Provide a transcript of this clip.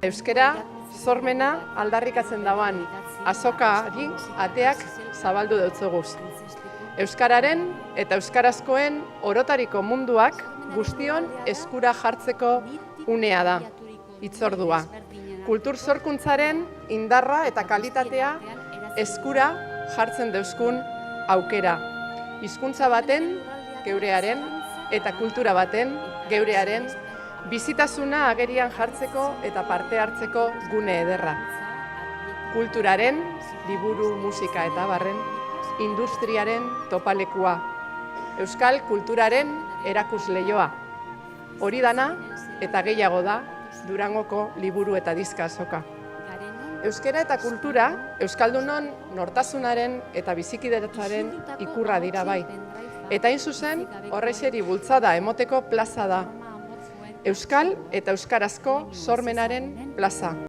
Euskara sormena aldarrikatzen dauan azokari ateak zabaldu deutzoguz. Euskararen eta euskarazkoen orotariko munduak guztion eskura jartzeko unea da, hitzordua. Kultur sorkuntzaren indarra eta kalitatea eskura jartzen deuzkun aukera. Hizkuntza baten, geurearen, eta kultura baten, geurearen, bizitasuna agerian jartzeko eta parte hartzeko gune ederra. Kulturaren, liburu, musika eta barren, industriaren topalekua. Euskal kulturaren erakusleioa. Hori dana eta gehiago da Durangoko liburu eta diska azoka. Euskara eta kultura Euskaldunon nortasunaren eta bizikidetzaren ikurra dira bai. Eta hain zuzen, horrexeri bultzada emoteko plaza da. Euskal eta euskarazko sormenaren plaza.